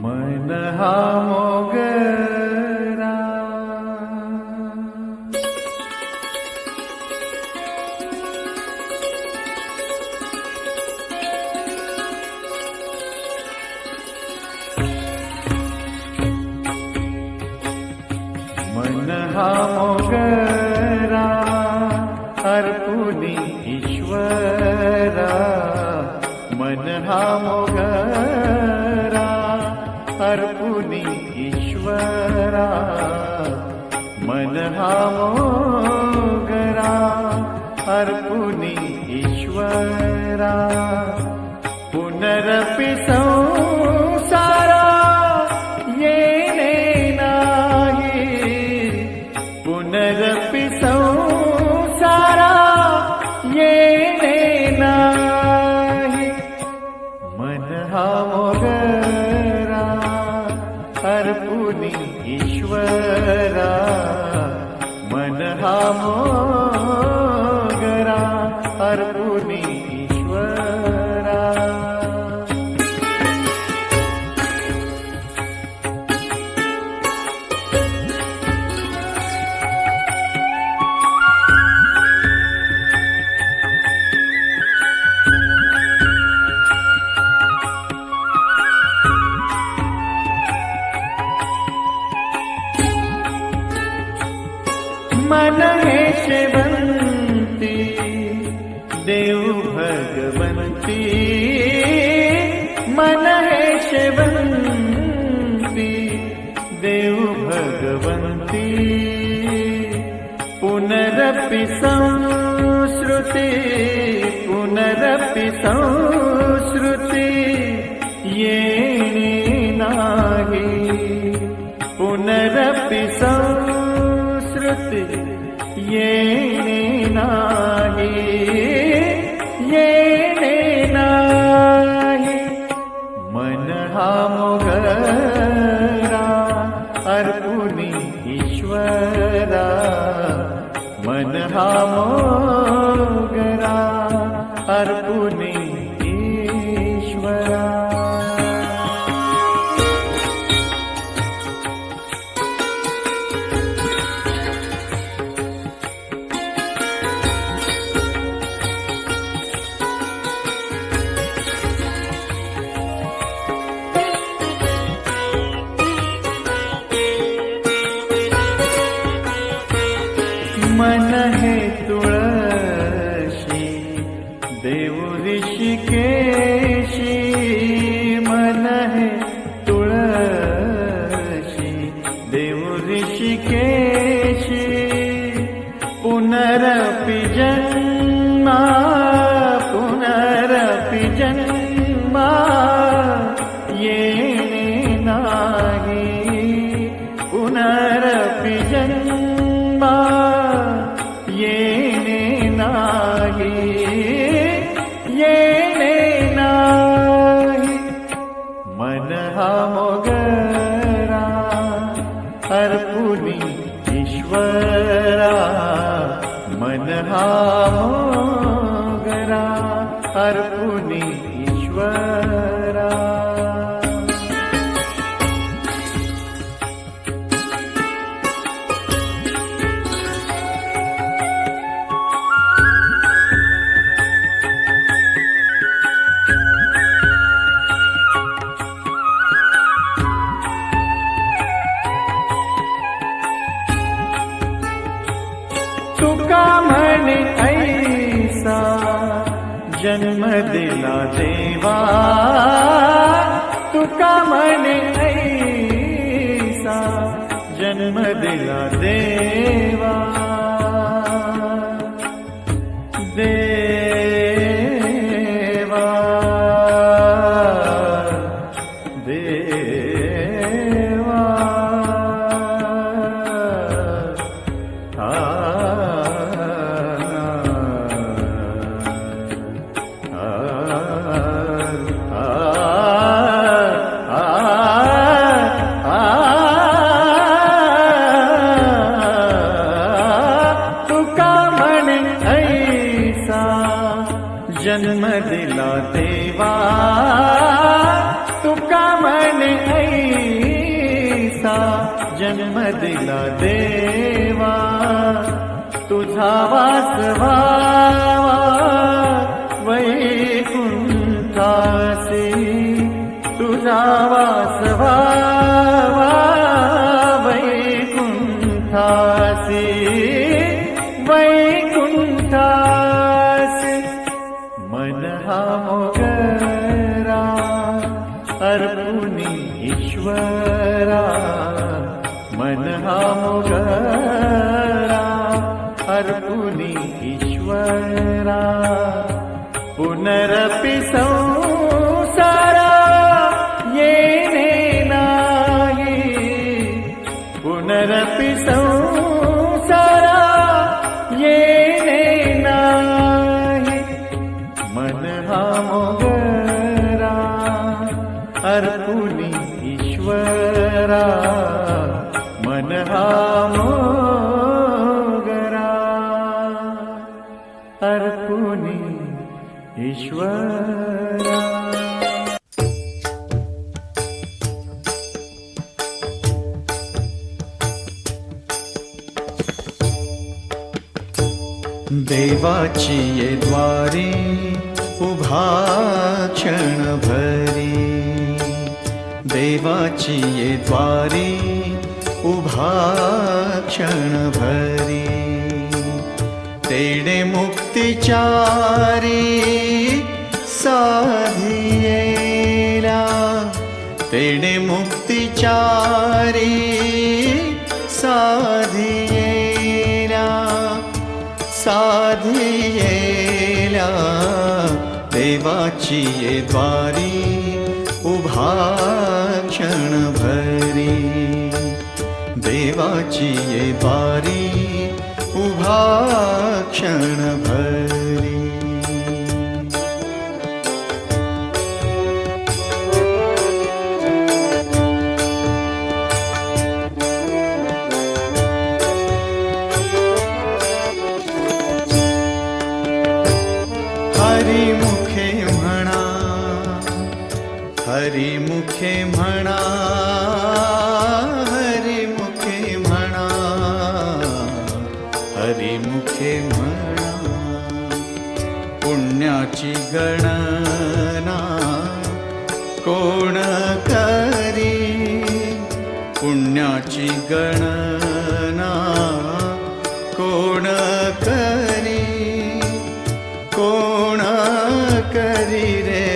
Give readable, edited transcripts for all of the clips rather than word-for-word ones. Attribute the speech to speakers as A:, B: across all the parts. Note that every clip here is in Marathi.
A: मन हा मोगरा मन हा मोगरा अर्पुनी ईश्वरा मन हा मोगरा अर्पुनी ईश्वरा मन हा मोगरा अर्पुनी ईश्वरा पुनरपि संसारा येणे नाही पुनरपि संसारा येणे नाही मन हा मोगरा अर्पुनी ईश्वरा मन हा मोगरा अर्पुनी ईश्वरा मन हे शेवंती देव भगवंती मन हे शेवंती देव भगवंती पुनरपि संस्कृती पुनरपि संस्कृती येणे नाही पुनरपि संस्कृती येणे नाही येणे नाही मन हा मोगरा अर्पुनी ईश्वरा मन हा मोगरा अर्पुनी ईश्वरा मन हे तुळशी देव ऋषिकेशी मन हे तुळशी देव ऋषिकेशी पुनरपि जन्मा पुनरपि जन्मा येणे नाही पुनरपि जन्मा येणे नाही येणे नाही मन हा मोगरा अर्पुनी ईश्वरा मन हा मोगरा अर्पुनी ईश्वरा तुका म्हणे ऐसा जन्म दिला देवा तुका म्हणे ऐसा जन्म दिला देवा देवा देवा जन्म दिला देवा तुका म्हणे ऐसा जन्म दिला देवा, तुझा वास व्हावा वैकुंठासी, तुझा वास व्हावा वैकुंठासी, वैकुंठासी. मन हा मोगरा अर्पुनी ईश्वरा, मन हा मोगरा अर्पुनी ईश्वरा. पुनरपि संसारा येणे नाही, पुनरपि संसारा येणे नाही. मन हा मोगरा अर्पुनी ईश्वरा, मन हा मोगरा अर्पुनी ईश्वरा. देवाची ये द्वारी उभा क्षण भरी, देवाची ये द्वारी उभा क्षण भरी. तेणे मुक्तिचारी साधियेला, तेणे मुक्तिचारी साधियेला, साधियेला. देवाची ये द्वारी उभा क्षण भरी, देवाची ये द्वारी उभा क्षण भरी. हरी मुखे म्हणा, हरी मुखे म्हणा, हरी मुखे म्हणा, हरी मुखे म्हणा. पुण्याची गणना कोण करी, पुण्याची गणना कोण करी, कोण करी रे.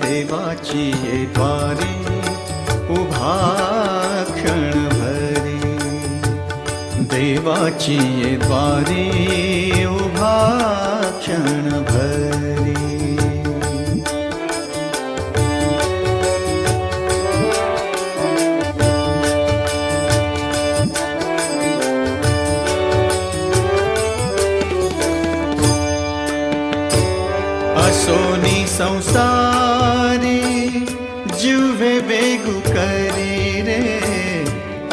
A: देवाची ये द्वारी उभा क्षण भरी, देवाची ये द्वारी उभा क्षण भरी. असोनी संसारी जुवे बेगु करी रे,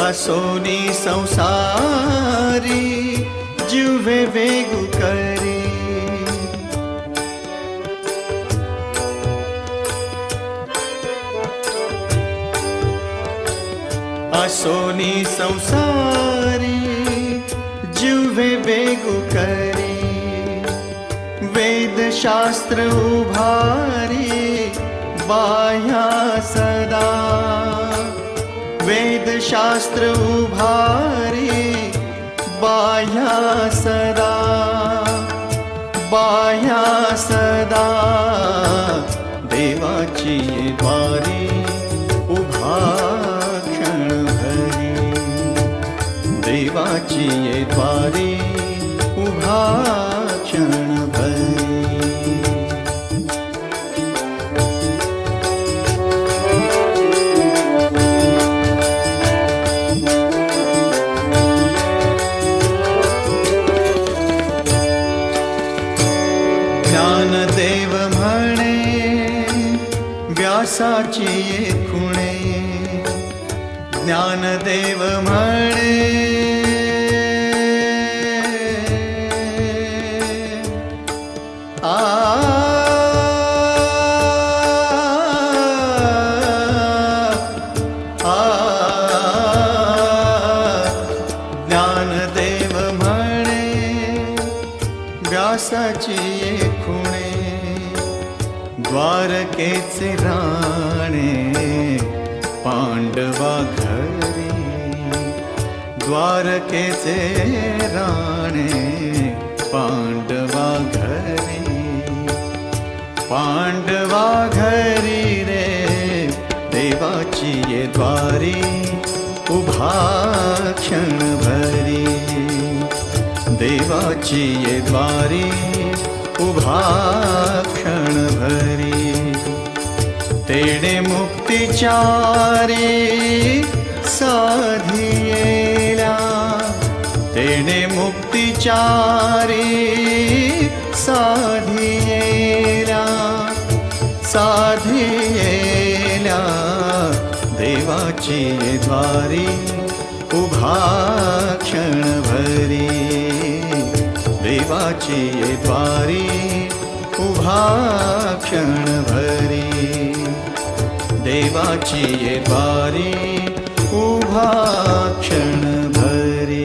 A: असोनी संसारी जुवे बेगु करी. असोनी संसारी जुवे बेगु करी. वेद शास्त्र उभारी बाह्या सदा, वेद शास्त्र उभारी बाह्या सदा, बाह्या सदा. देवाची ये द्वारी उभा क्षण भरी, देवाची ये द्वारी उभा क्षण भरी. ज्ञानदेव म्हणे व्यासाची ये खुणे, ज्ञानदेव म्हणे व्यासाची खुणे द्वारकेचे राणे पांडवा घरी द्वारकेचे राणे पांडवा घरी पांडवा घरी रे देवाची ये द्वारी उभा क्षण भरी देवाची ये द्वारी उभा क्षण भरी तेणे मुक्तिचारी साधियेला तेणे मुक्तिचारी साधियेला साधियेला देवाची ये द्वारी उभा क्षण भरी देवाची ये द्वारी उभा क्षण भरी देवाची ये द्वारी उभा क्षण भरी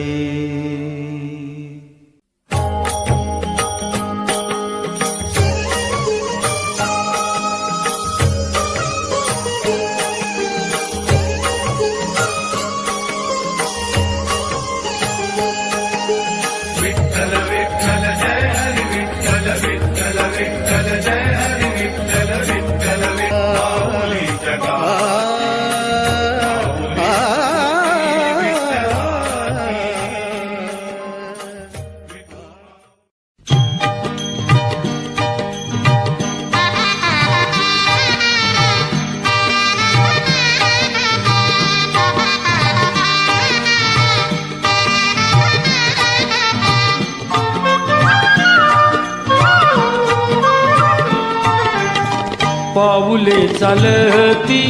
B: पाऊले चालती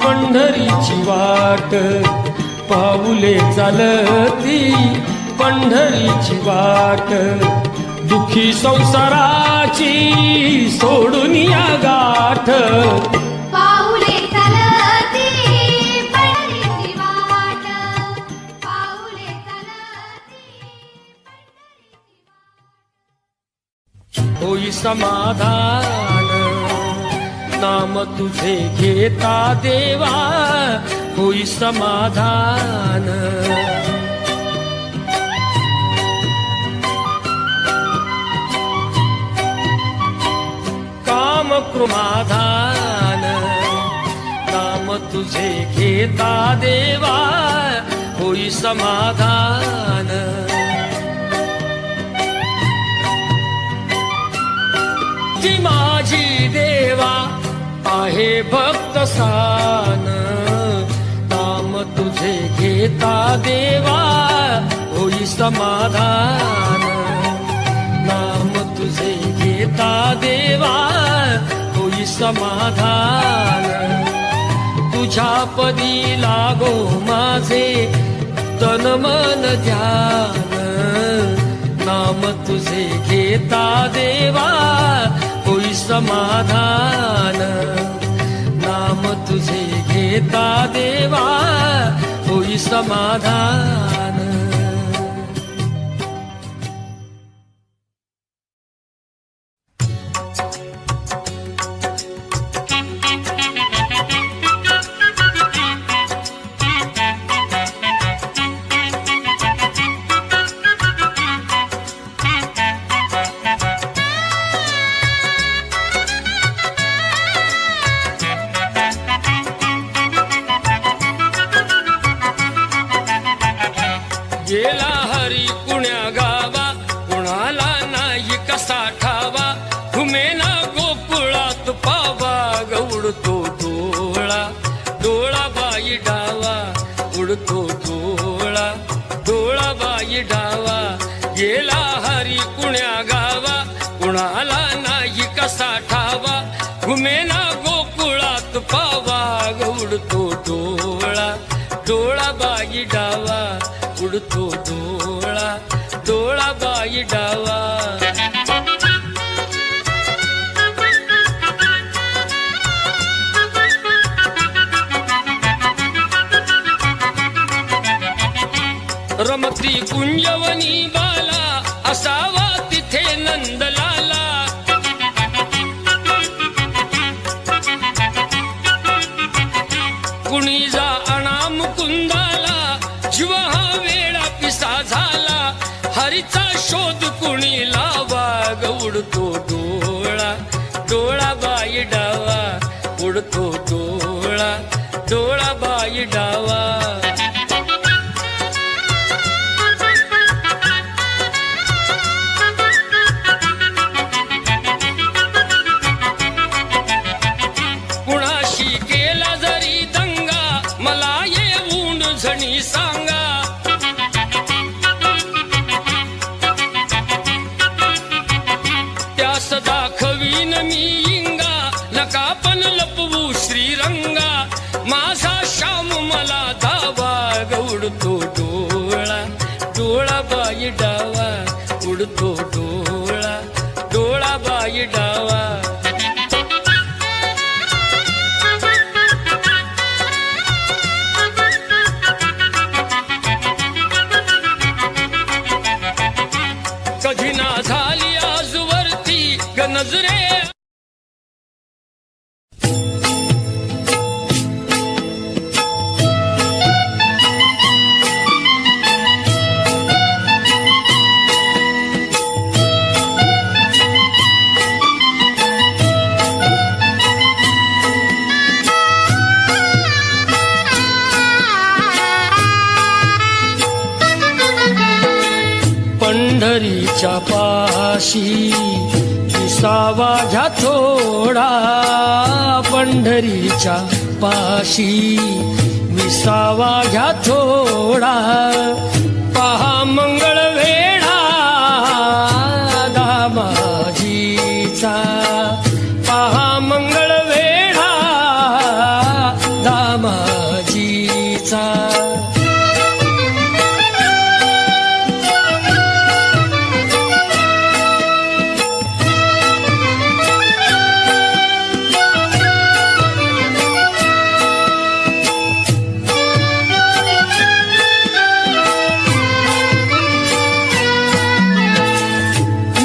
B: पंढरीची वाट पाऊले चालती पंढरीची वाट दुखी संसाराची सोडून या गाठ
C: पाऊले चालती पंढरीची वाट पाऊले चालती
B: होई समाधान नाम तुझे घेता देवा होई समाधान काम कृमाधान नाम तुझे घेता देवा होई समाधान जी माझी देवा आहे भक्त सान नाम तुझे घेता देवा होई समाधान नाम तुझे घेता देवा होई समाधान तुझ्या पदी लागो माझे तन मन ध्यान नाम तुझे घेता देवा होई समाधान नाम तुझे घेता देवा होई समाधान गेला हरी कुण्या गावा कुणाला नाही कसा ठावा घुमेना गोकुळात पावा उडतो डोळा डोळा बाई डावा उडतो डोळा डोळा बाई डावा गेला हरी कुण्या गावा कुणाला नाही कसा ठावा घुमेना गोकुळात पावा उडतो डोळा डोळा बाई डावा उडतो डोळा डोळा बाई डावा रमती कुंजवनी बाला असावा तिथे नंदलाला. कुणी जा आणा मुकुंदाला, जीव हा वेळा पिसा झाला. हरीचा शोध कुणी लावा, ग उडतो डोळा, डोळा बाई डावा, उडतो डोळा, डोळा बाई डावा. कुणाशी केला जरी दंगा, मला येऊन झणी सांगा. त्यास दाखवीन मी इंगा, नका पण लपवू श्रीरंगा. माझा श्याम मला धावा, ग उडतो डोळा, डोळा बाई डावा, उडतो डोळा, डोळा बाई डावा. कधी ना झाली आजवरती ग नजरे. पंढरीच्या पाशी विसावा घ्या थोडा, पंढरीच्या पाशी विसावा घ्या थोडा. पहा मंगळ वेढा दामाजीचा, पहा मंगळ वेढा दामाजीचा.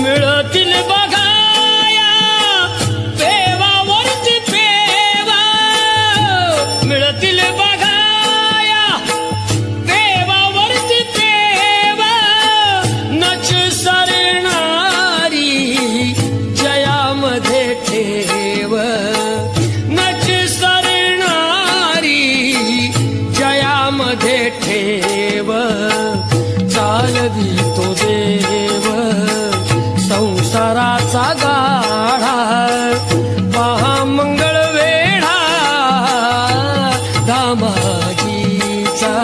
B: मिळतील बघाया पेवावरती पेवा, मिळतील बघाया पेवावरती पेवा. नच सरणारी जयामध्ये ठेव, नच सरणारी जयामध्ये ठेव. चालवी तो देव संसाराचा गाढा, पहा मंगळ वेढा दामाजीचा.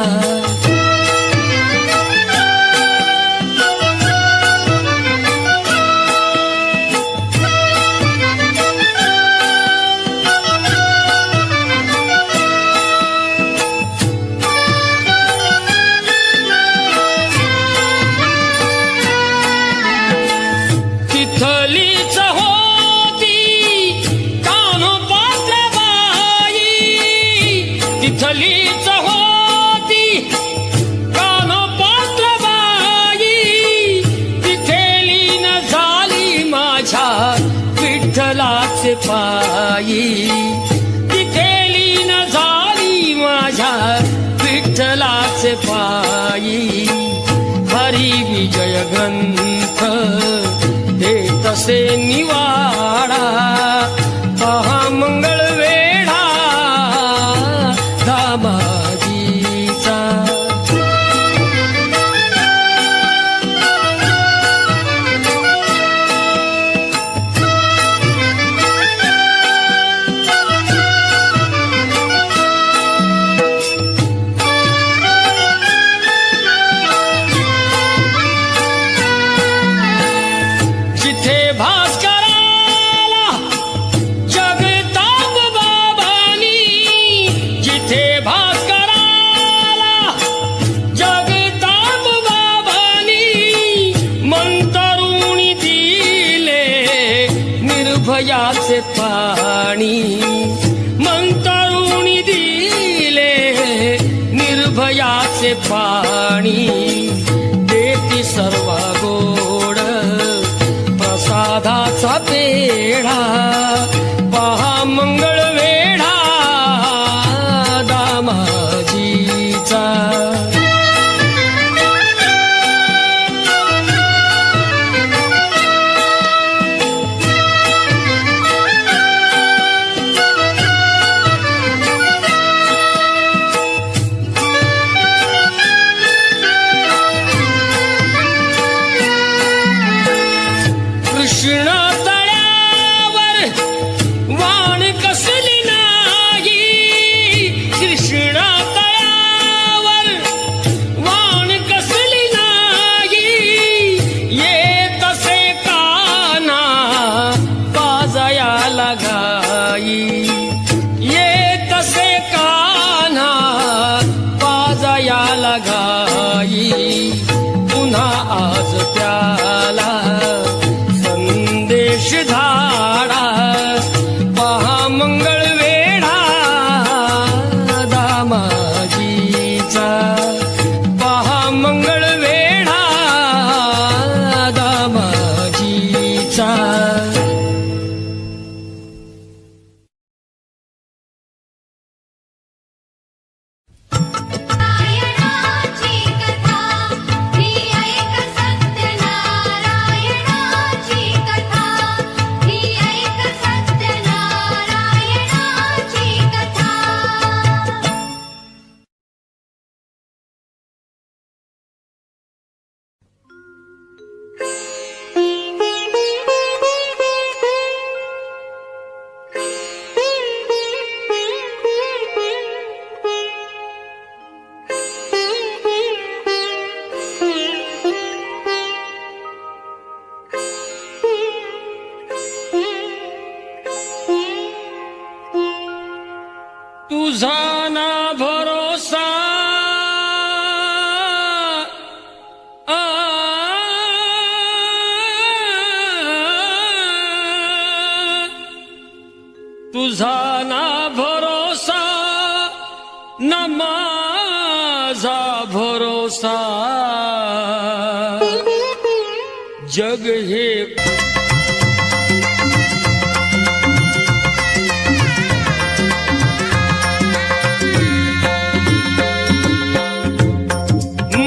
B: तिथलीच होती कानोपातल्या बाई, तिथलीच होती कानोपातल्या बाई. तिथे लीन झाली माझ्या विठ्ठलाचे पायी, तिथे लीन झाली माझ्या विठ्ठलाचे पायी. हरी विजय ग्रंथ तसे निवाडा, पहा मंगळ वेढा दामाजीचा. जिथे भास्कराला जगताप बाबांनी, जिथे भास्कराला जगताप बाबांनी मंतरुणी दिले निर्भयाचे पाणी, मंतरुणी दिले निर्भयाचे पाणी. देती सर्व गोड राधाचा पेढा पहा मंगळ वेढा दामाजीचा. कृष्ण तळ्यावर वाण कसली नाही, कृष्ण तळ्यावर वाण कसली नाही, येत असे कान्हा पाजयाला घाई, येत असे कान्हा पाजयाला घाई. पुन्हा आज त्याला संदेश धाडा पहा मंगळ वेढा दामाजीचा, पहा मंगळ वेढा दामाजीचा.
C: नारायणाची कथा ही ऐक सत्यनारायणाची कथा ही ऐक सत्यनारायणाची कथा.
B: तुझा ना भरोसा तुझा ना भरोसा ना माझा भरोसा. जग हे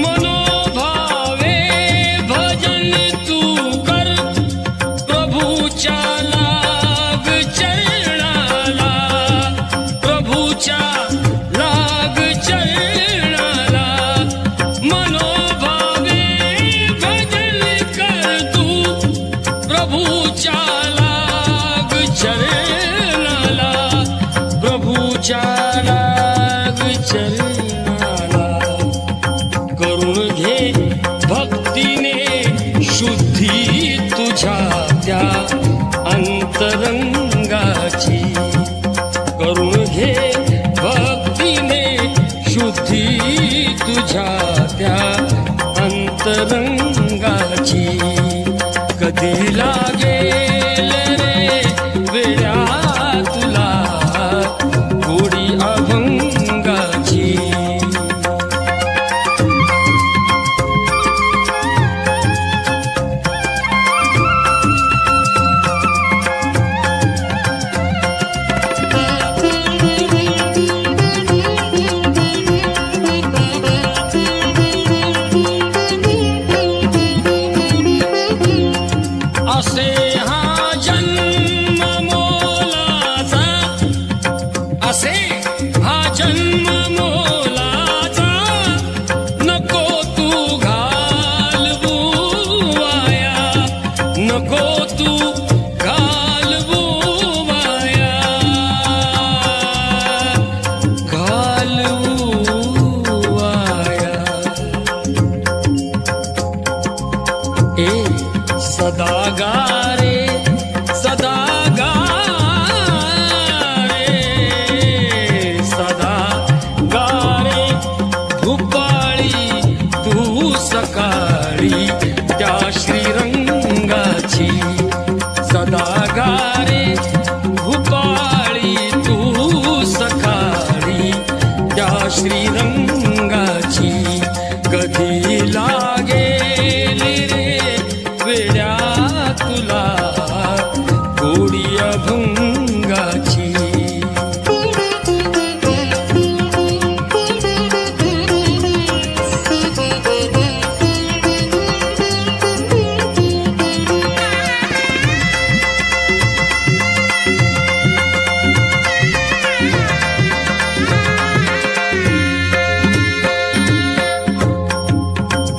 B: मनोभावे भजन तू कर, प्रभूच्या लाग चरणाला, प्रभूच्या लाग चरणाला. मनोभावे भजन कर तू, प्रभूच्या लाग चरणाला, प्रभूच्या लाग चरणाला. करून घे भक्तीने शुद्धी तुझ्या त्या अंतरंगाची, करून घे भक्तीने शुद्धी तुझ्या त्या अंतरंगाची. कधी लागेल रे वेड्या तुला गोडी अभंगाची. असे हा जन्म मोलाचा, असे हा जन्म मोलाचा. नको तू घालवू वाया, नको तू घालवू वाया, घालवू वाया. ए सदा गारे, सदा गारे, सदा गारे भूपाळी तू सकाळी त्या श्रीरंगाची. सदा गारे भूपाळी तू सकाळी त्या श्रीरंगाची. कधी लागेल रे वेड्या तुला गोडी अभंगाची.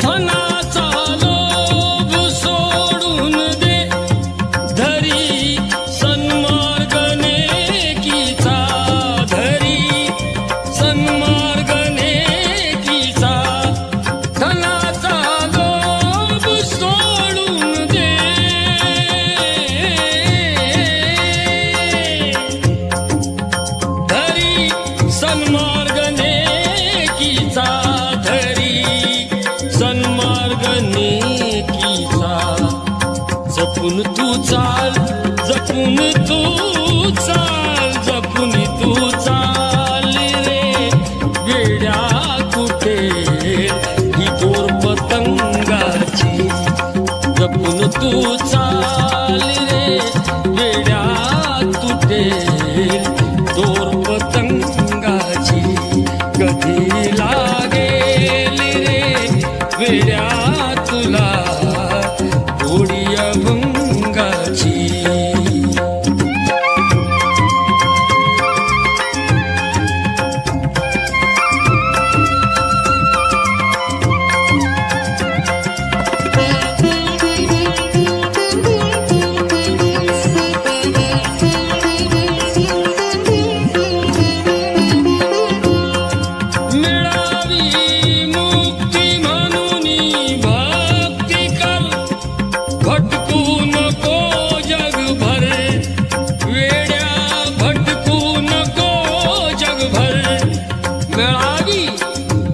B: धनाचा लोभ सोडून दे, धरी सन्मार्ग नेकीचा, धरी सन्मार्ग नेकीचा. धनाचा लोभ सोडून दे, धरी सन्मार्ग नेकीचा, धरी सन्मार्ग नेकीचा. जपून तू चाल, जपून तू चाल, जपून तू चाल रे वेड्या कुठे ही दोर पतंगाची. जपून तू चाल रे वेड्या तुटे दोर पतंगाची. कधी लागेल रे वेड्या तुला गोडी अभंगाची. मिळावी मुक्ती म्हणून भक्ती कर, भटकू नको जगभर वेड्या, भटकू नको जगभर. मिळावी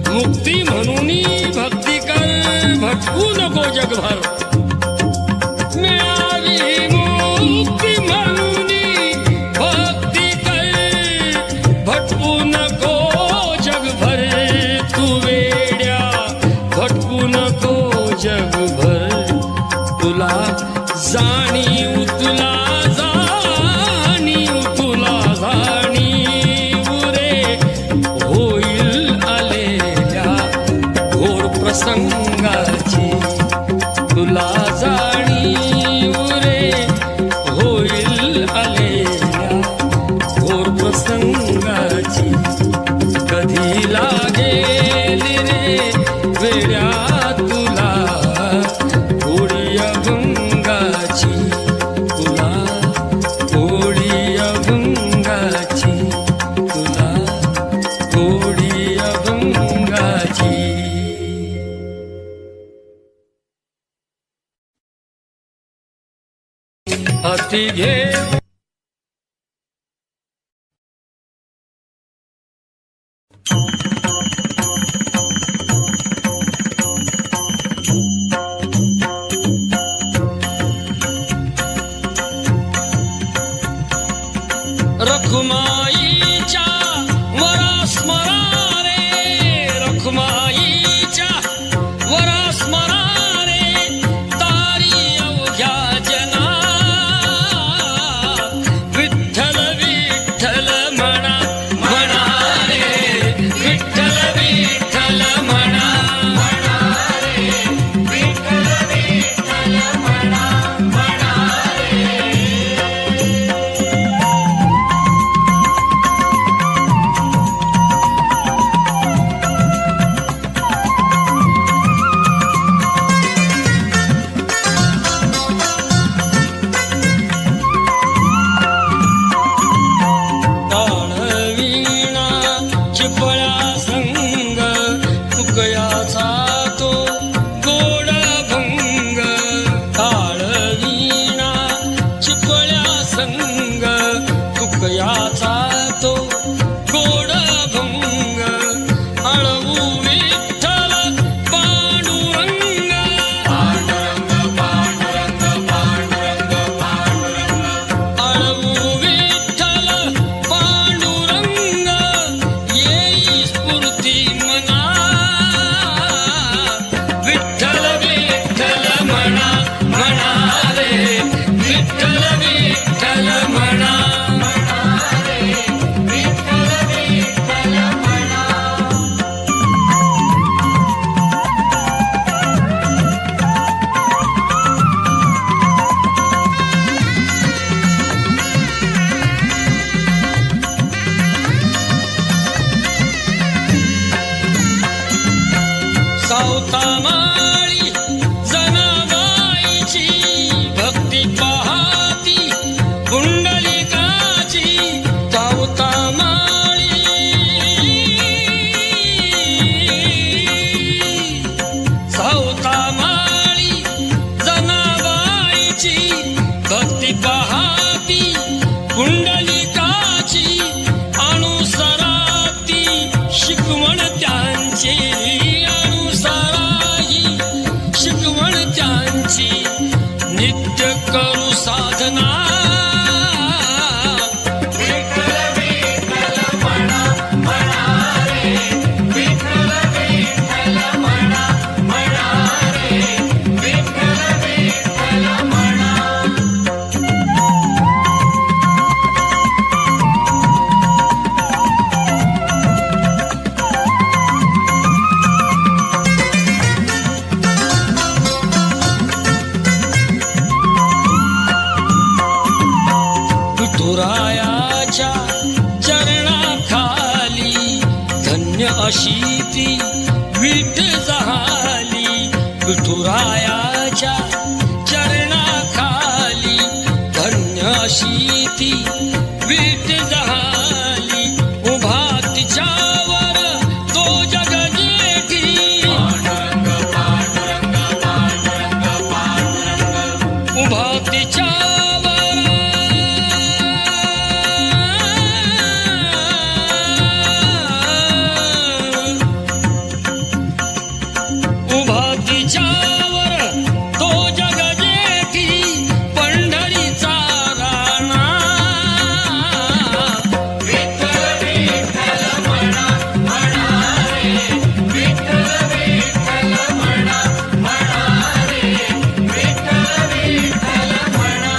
B: मुक्ती म्हणून भक्ती कर, भटकू नको जगभर. मिळावी मुक्ती म्हणून भक्ती कर, भटकू नको जगभर. तू वेड्या भटकू नको जगभर. तुला जाणीव, तुला जाणीव, तुला जाणीव रे होईल आलेल्या घोर प्रसंगाची. तुला जाणीव रे होईल आलेल्या घोर प्रसंगाची. कधी लागेल रे वेड्या तुला गोडी अभंगाची. तुला गोडी अभंगाची, तुला गोडी अभंगाची. हाती घे रखुमाईच्या वरा स्मरा रे, रखुमाईच्या वरा स्मरा रे. तारी अवघ्या जना विठ्ठल विठ्ठल म्हणा, म्हणा रे विठ्ठल विठ्ठल म्हणा, म्हणा रे विठ्ठल विठ्ठल म्हणा, म्हणा रे. पहाती कुंडलिकाची अनुसराती शिकवण त्यांची अनुसराही शिकवण त्यांची नित्य करू साधना विठुरायाच्या चरणाखाली धन्य अशी ती विठ झाली विठुरायाच्या चरणाखाली धन्य अशी ती विठ झाली उभा तिच्यावर तो जग जेठी उभा तिच्यावर तो जग जेठी पंढरीचा राणा विठ्ठल विठ्ठल म्हणा म्हणा रे विठ्ठल विठ्ठल म्हणा म्हणा रे विठ्ठल विठ्ठल म्हणा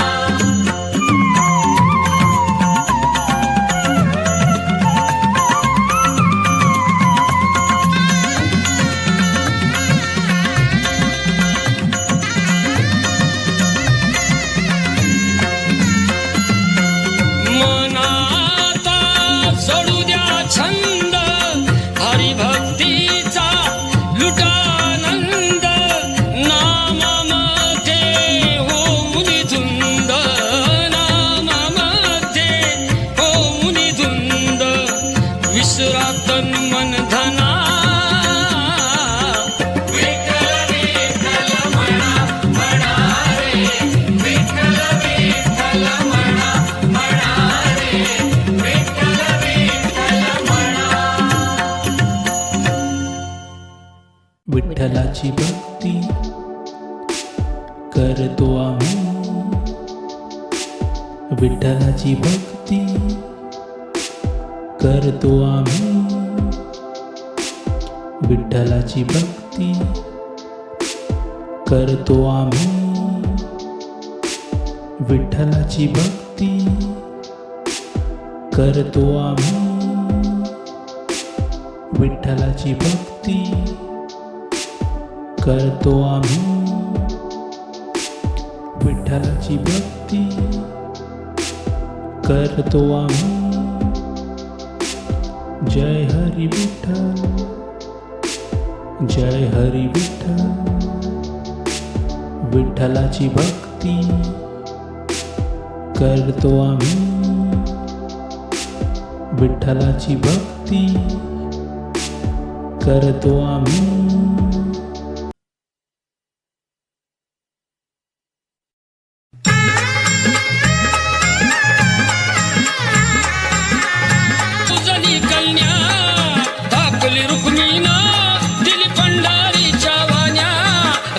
B: मनाता सोडू द्या छंद हरिभक्तीचा लुटानंद नामामध्ये हो मुनी धुंद नामामध्ये हो मुनी धुंद विसरा तन मन धना विठ्ठल विठ्ठल म्हणा म्हणा रे विठ्ठल विठ्ठल म्हणा म्हणा रे विठ्ठल विठ्ठल म्हणा
D: विठ्ठलाची भक्ती करतो आम्ही विठ्ठलाची भक्ती करतो आम्ही विठ्ठलाची भक्ती करतो आम्ही विठ्ठलाची भक्ती करतो आम्ही विठ्ठलाची भक्ती करतो आम्ही विठ्ठलाची भक्ती करतो आम्ही जय हरी विठ्ठल जय हरी विठ्ठल विठ्ठलाची भक्ती करतो आम्ही विठ्ठलाची भक्ती करतो आम्ही
B: तुझली कन्या दाखली रुक्मिणा दिली पंढरीच्या वाण्या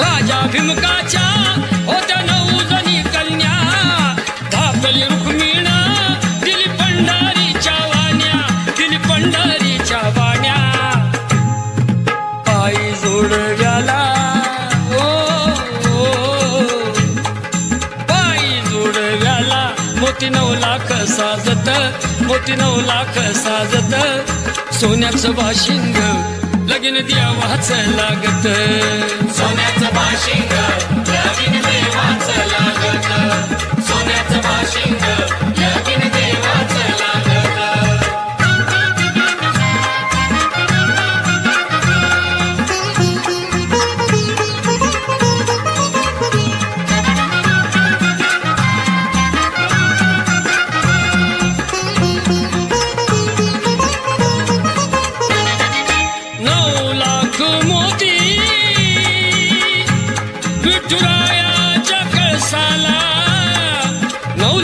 B: राजा भिमकाच्या होत्या 9 जणी कन्या दाखली रुक्मिणा दिली पंढरीच्या वाण्या दिली पंढरीच्या वाण्या पायी जोडव्याला पायी जोडव्याला मोती 9 लाख साजत मोती 9 लाख साजत सोन्याचं बाशिंग लगीन देवाचं लागत
E: सोन्याचं बाशिंग लगीन देवाचं लागत सोन्याचं बाशिंग लगीन देवाचं लागत
B: विठुरायाच्या कळसाला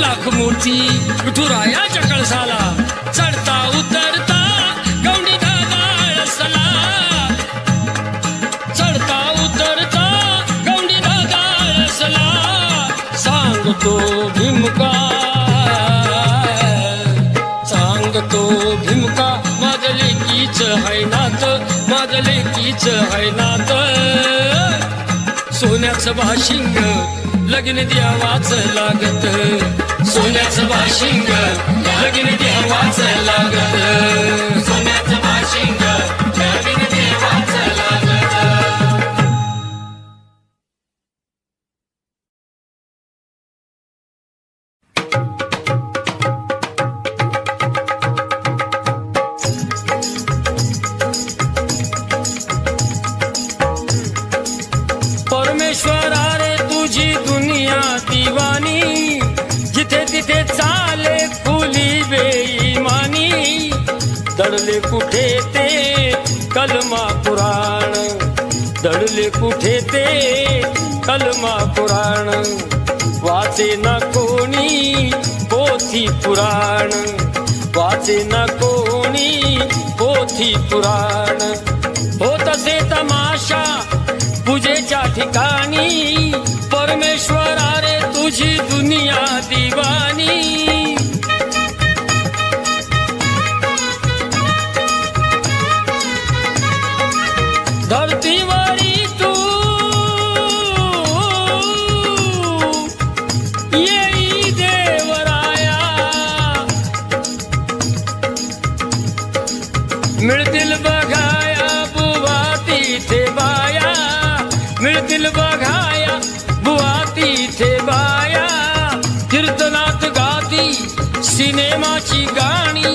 B: लाख मोती विठुरायाच्या कळसाला चढता उतरता गवंडी दादा आळसला चढता उतरता गवंडी दादा आळसला सांगतो भीमका माझं लेकीच है नात माझं लेकीच है नात सोन्याचं भाशिंग लगीन द्यावाच लागत सोन्याचं भाशिंग लगीन द्यावाच लागत
E: सोन्याचं भाशिंग लगीन देवाच लागत
B: परमेश्वरा रे तुझी दुनिया दिवानी जिथे तिथे चाले खुली बेईमानी दडले कुठे ते कलमा पुराण दडले कुठे ते कलमा पुराण वाचे ना कोणी पोथी पुराण वाचे ना कोणी पोथी पुराण होत असे तमाशा पूजेच्या ठिकाणी परमेश्वरा रे तुझी दुनिया दिवानी धरतीवरी तू येई देवराया मिळतील बघाया बुवा तिथे बाया मिळतील बघाया बुवा तिथे बाया कीर्तनात गाती सिनेमाची गाणी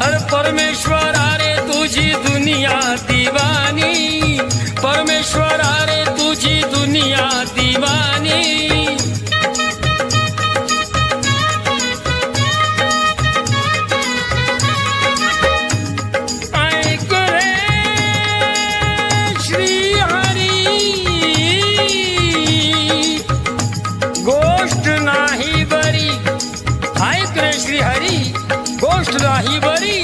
B: अरे परमेश्वरा रे तुझी दुनिया दिवानी परमेश्वरा रे तुझी दुनिया दिवानी ऐक रे श्री गोष्ट नाही बरी ऐक रे श्री हरी गोष्ट नाही बरी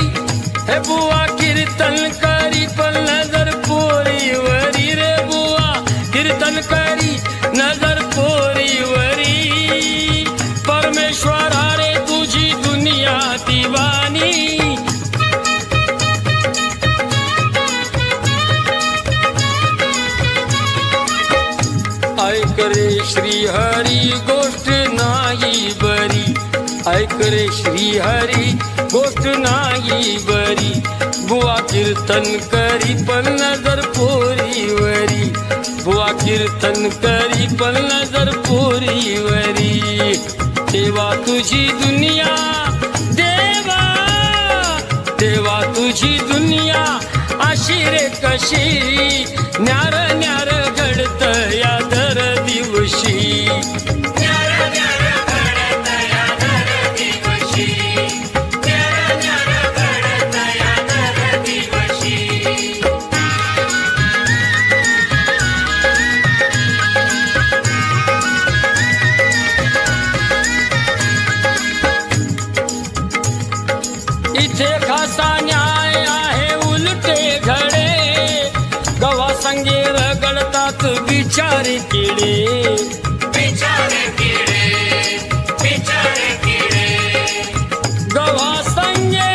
B: हे बुवा कीर्तन करी पण नजर पोरीवरी रे बुवा कीर्तन करी नजर पोरीवरी परमेश्वरा रे तुझी दुनिया दिवानी ऐक रे श्री हरी गोष्ट नाही बरी ऐक रे श्री हरी गोष्ट नाही बरी बुवा कीर्तन करी पण नजर पोरीवरी बुवा कीर्तन करी पण नजर पोरीवरी देवा तुझी दुनिया देवा देवा तुझी दुनिया अशी रे कशी न्यार न्यार घडत या दर दिवशी इथे खासा न्याय आहे उलटे घडे गवा संगे रगडतात बिचारे किडे
E: बिचारे किडे बिचारे किडे
B: गवा संगे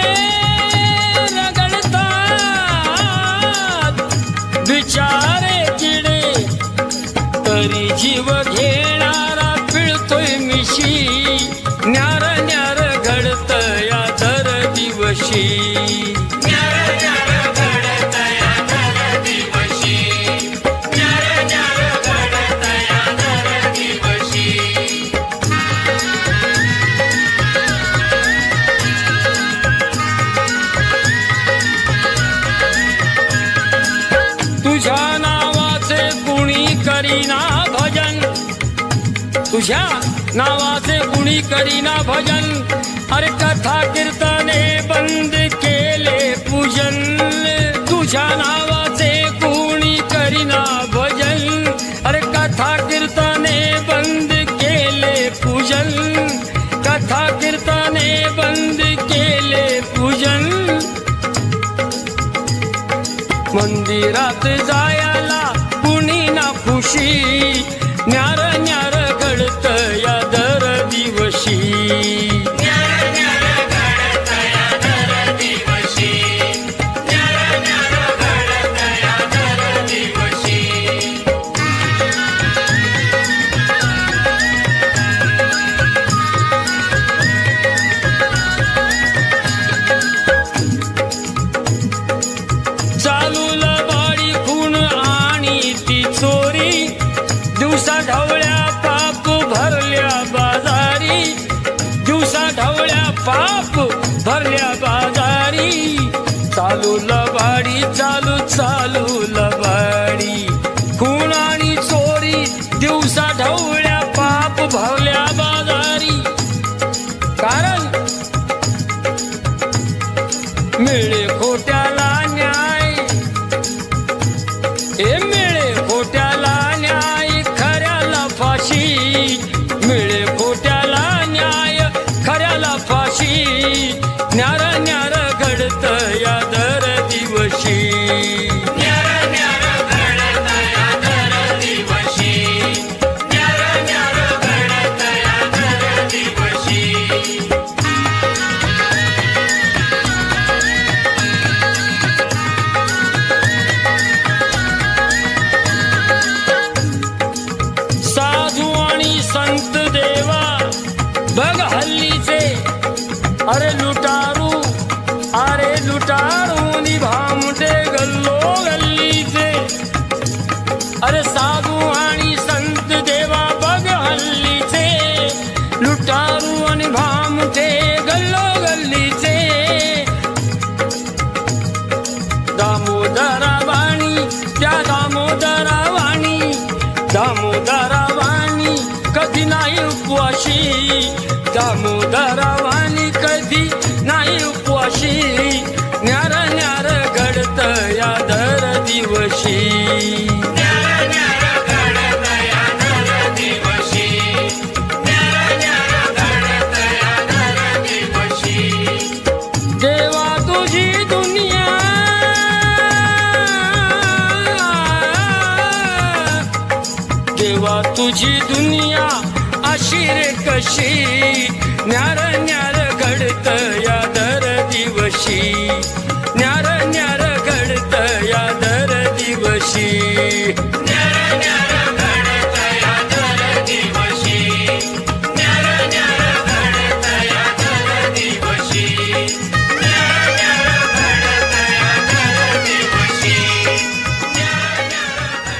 B: रगडतात बिचारे किडे तरी जीव घेणारा पिळतोय मिशी न्यार न्यार घडत या दर दिवशी
E: न्यार न्यार घडत या दर दिवशी न्यार न्यार घडत या दर दिवशी
B: तुझ्या नावाचे कुणी करीना भजन तुझ्या नावाचे कुणी करीना भजन अरे कथा कीर्तने बंद केले पूजन तुझ्या नावाचे कुणी करीना भजन अरे कथा कीर्तने बंद केले पूजन कथा घरात जायाला कुणी ना खुशी न्यार न्यार घडत या दर दिवशी
E: न्यार न्यार घडत या दर दिवशी न्यार न्यार घडत या दर दिवशी
B: चालू लबाडी खून आणि ती चोरी दिवसा ढवळ्या पाप भरल्या बाजारी दिवसा ढवळ्या पाप भरल्या बाजारी चालू लबाडी चालू चालू लबाडी खून आणि चोरी दिवसा ढवळ्या पाप भरल्या बाजारी कारण मिळे खोट्याला न्याय हे मिळे खोट्याला न्याय खऱ्याला फाशी मिळे खोट्याला न्याय खऱ्याला फाशी न्यार न्यार घडत या दर दिवशी
E: न्यार न्यार घडत या दर दिवशी न्यार न्यार घडत या दर दिवशी
B: साधू आणि संत देवा बघ हल्लीचे अरे लुटारू निभामटे गल्लो गल्लीचे अरे साधू आणि संत देवा बघ हल्लीचे लुटारू आणि भामटे गल्लो गल्लीचे दामोदरा वाणी त्या दामोदरा वाणी कधी नाही उपवाशी दामोदरा वाणी कधी नाही उपवाशी न्यार न्यार घडत या दर दिवशी
E: न्यार न्यार घडत या दर दिवशी न्यार न्यार घडत या दर दिवशी
B: देवा तुझी दुनिया देवा तुझी दुनिया अशी रे कशी न्यार न्यार घडत या दर दिवशी न्यार न्यार घडत या दर दिवशी
E: न्यार न्यार घडत या दर दिवशी न्यार न्यार घडत या दर दिवशी न्यार न्यार घडत या दर दिवशी न्यार न्यार घडत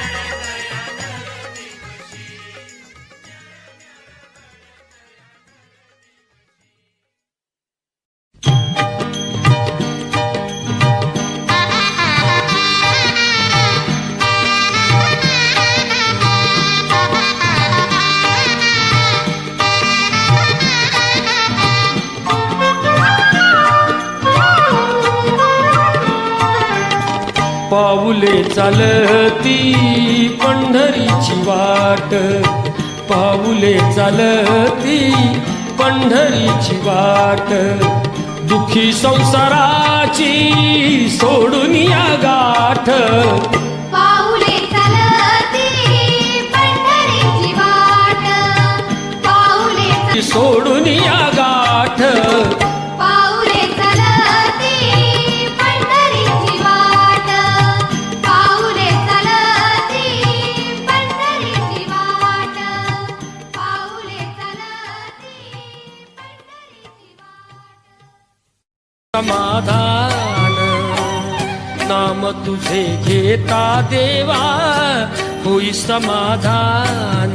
E: या दर
B: पाऊले चालती पंढरीची वाट पाऊले चालती पंढरीची वाट दुखी संसाराची सोडून या गाठ
C: पाऊले चालती पंढरीची वाट पाऊले
B: सोडून या गाठ
C: पाऊले चालती पंढरीची वाट पाऊले चालती पंढरीची वाट पाऊले चालती पंढरीची वाट
B: समाधान नाम तुझे घेता देवा होई समाधान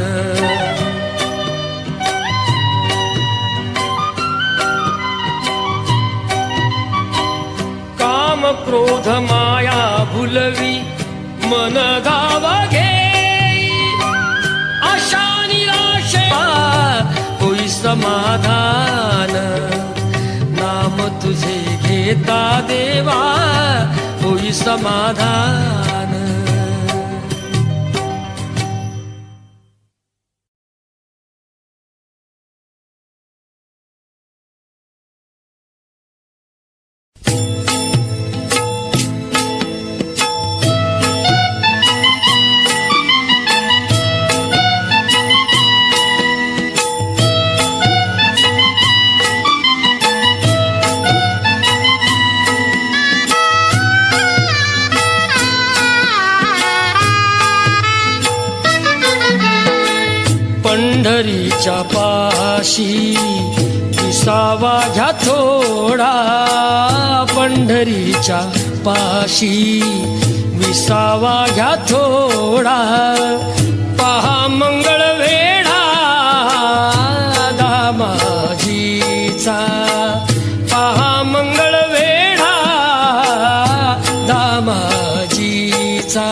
B: काम क्रोध माया भुलवी मन धाव घेई आशा निराशे होई समाधान नाम तुझे घेता देवा होई समाधान पंढरीच्या पाशी विसावा घ्या थोडा, पंढरीच्या पाशी विसावा घ्या थोडा, पहा मंगळ वेढा दामाजीचा, पहा मंगळ वेढा दामाजीचा.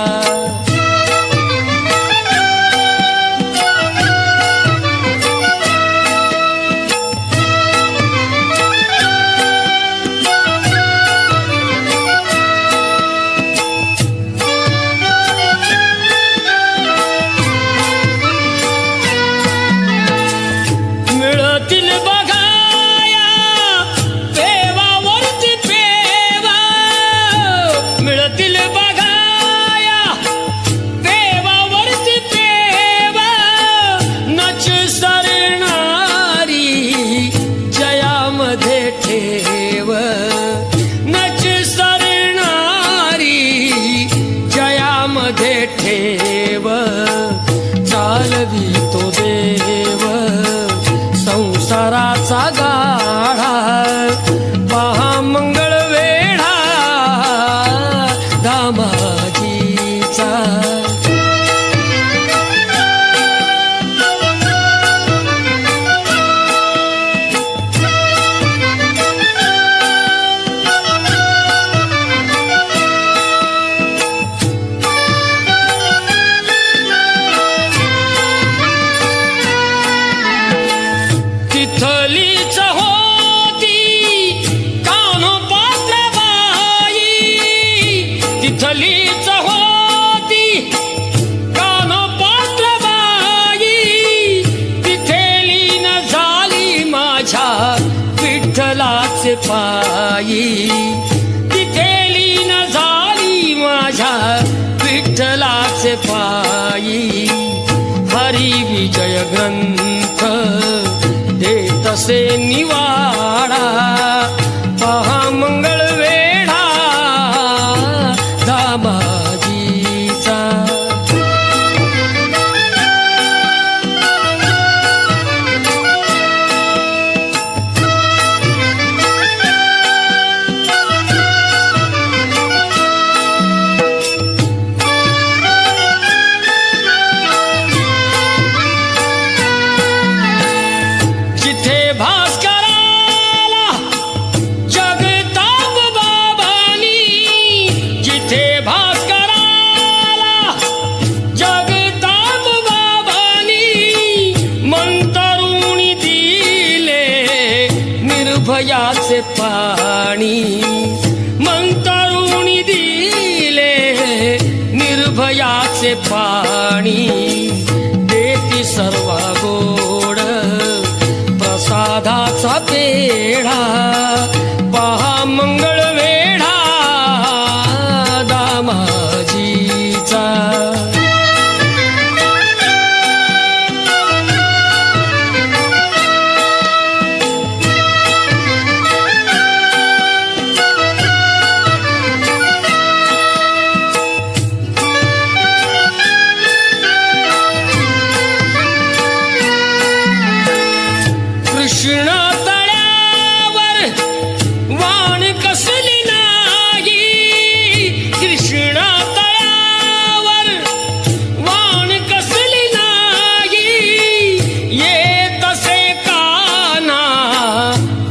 B: मिळतील बघाया पेवावरती पेवा, मिळतील बघाया पेवावरती पेवा, नच सरणारी जयामध्ये ठेव, नच सरणारी जयामध्ये ठेव, चालवी तो देव संसाराचा गाढा, पहा मंगळ वेढा दामाजीचा. तिथलीच होती कान्होपात्राबाई, तिथलीच होती कान्होपात्राबाई, तिथेली न झाली माझ्या विठ्ठलाचे पायी, तिथेली न झाली माझ्या विठ्ठलाचे पायी. हरी विजय ग्रंथ तसे निवाडा, पहा मंगळ वेढा दामाजीचा. जिथे भास्कराला जगताप बाबांनी, जिथे भास्कराला जगताप बाबांनी, मंतरुणी दिले निर्भयाचे पाणी, मंतरुणी दिले निर्भयाचे पाणी, देती सर्व गोड प्रसादाचा पेढा, पहा मंगळ वेढा दामाजीचा. कृष्ण तळ्यावर वाण कसली नाही, कृष्ण तळ्यावर वाण कसली नाही, ये तसे काना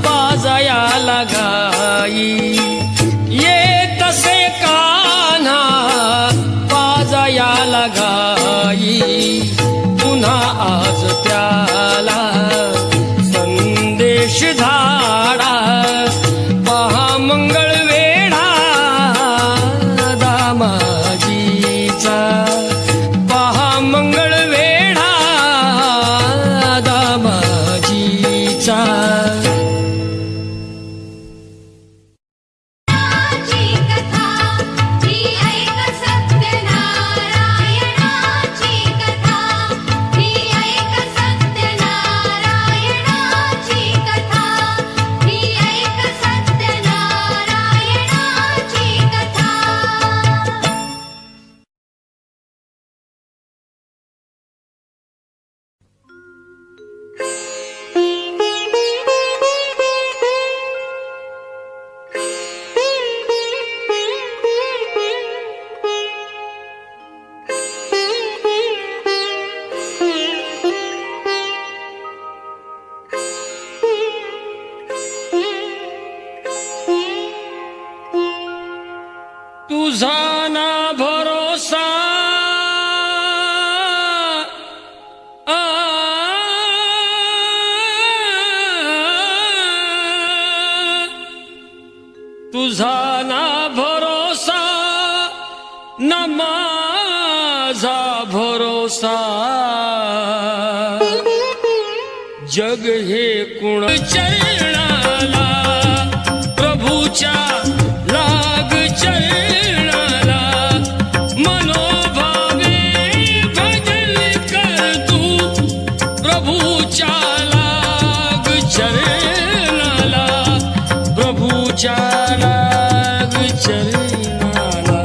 B: पाजयाला गाई, ये तसे काना पाजयाला गाई, पुन्हा आज त्याला संदेश धाडा, पहा मंगळ वेढा दामाजीचा, पहा मंगळ वेढा दामाजीचा.
C: ची कथा ही ऐक सत्यनारायणाची कथा, ही ऐक सत्यनारायणाची कथा, ही ऐक सत्यनारायणाची कथा.
B: तुझा ना भरोसा तुझा ना भरोसा ना माझा भरोसा जग हे कुण चरणाला प्रभूच्या लाग चरणाला मनोभावे भजन कर तू प्रभूच्या लाग चरणाला प्रभूच्या लाग चरणाला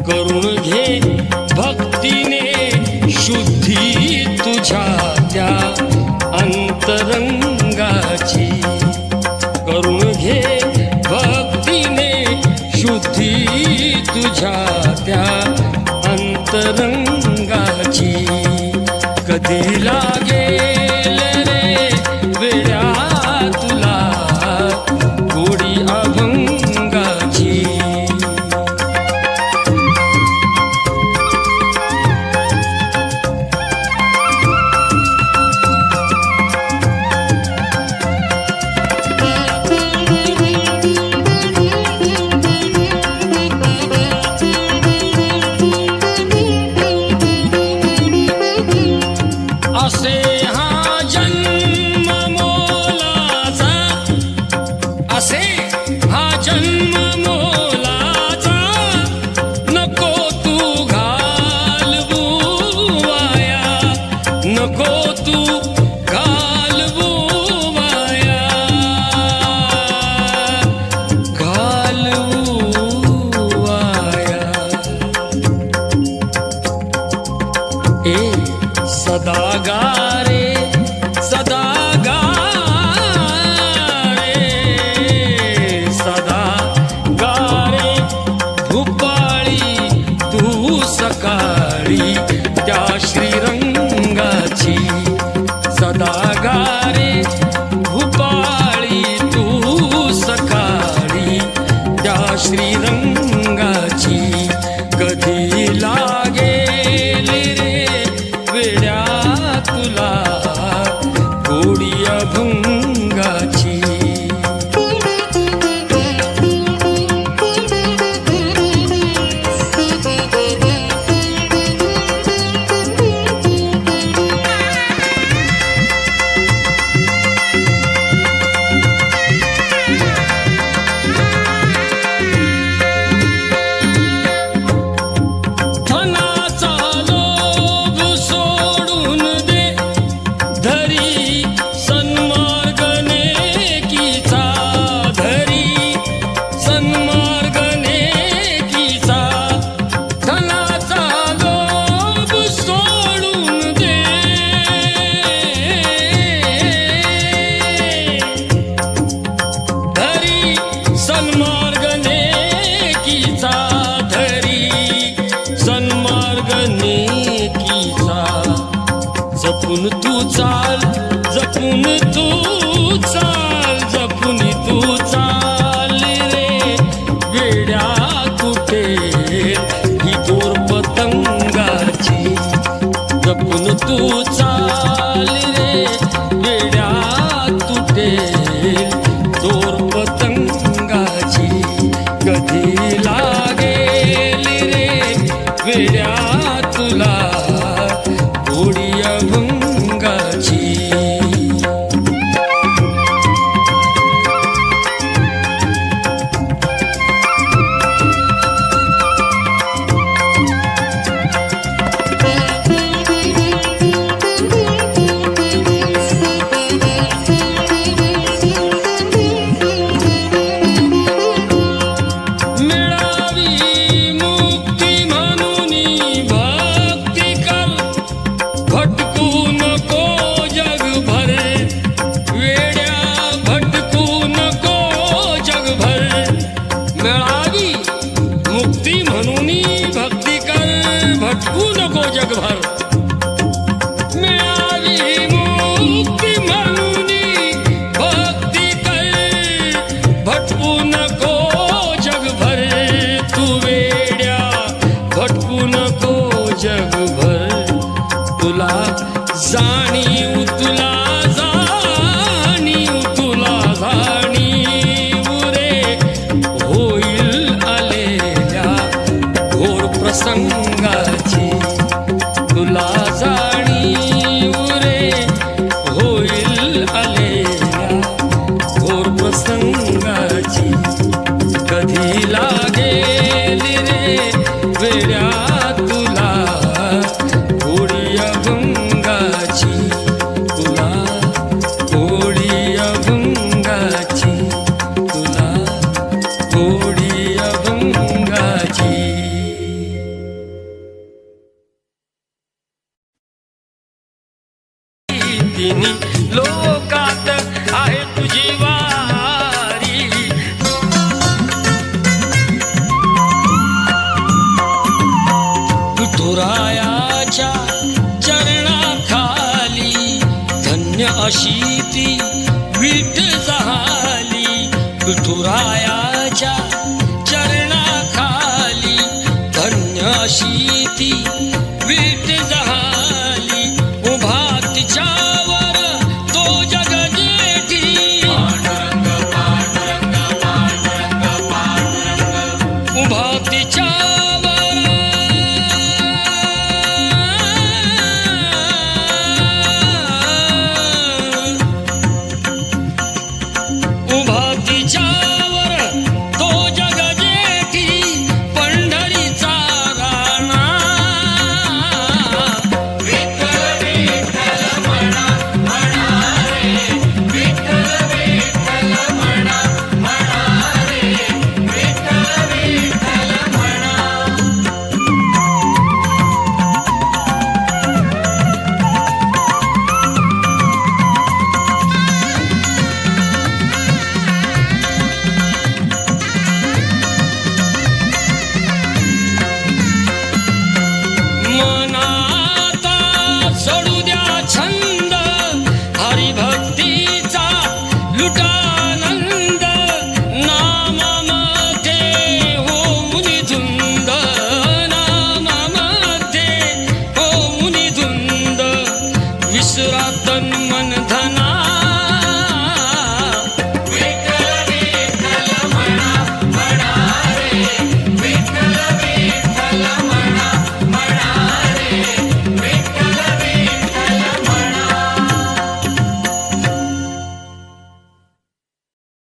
B: करून घे भक्तीने शुद्धी तुझ्या त्या अंतरंगाची करून घे भक्तीने शुद्धी तुझ्या त्या अंतरंगाची कधी लागेल रे वेळा तुला गोडी अभंगाची असे हा जन्म मोलाचा असे हा जन्म मोलाचा नको तू घालवू वाया नको तू घालवू वाया घालवू वाया ए सदा गारे सदा गारे सदा गारे भूपाळी तू सकाळी त्या श्रीरंगाची सदा गारे भूपाळी तू सकाळी त्या श्रीरंगाची कधी लागेल रे वेड्या तुला गोडी अभंगाची धनाचा लोभ सोडून दे धरी सन्मार्ग नेकीचा धरी सन्मार्ग नेकीचा धनाचा लोभ सोडून दे धरी सन्मार्ग नेकीचा धरी सन्मार्ग नेकीचा जपून तू चाल जपून तू चाल जपून तू चाल रे वेड्या कुठे ही दोर पतंगाची जपून तू चाल रे वेड्या तुटे दोर पतंगाची कधी लागेल रे वेड्या तुला गोडी अभंगाची विठुरायाच्या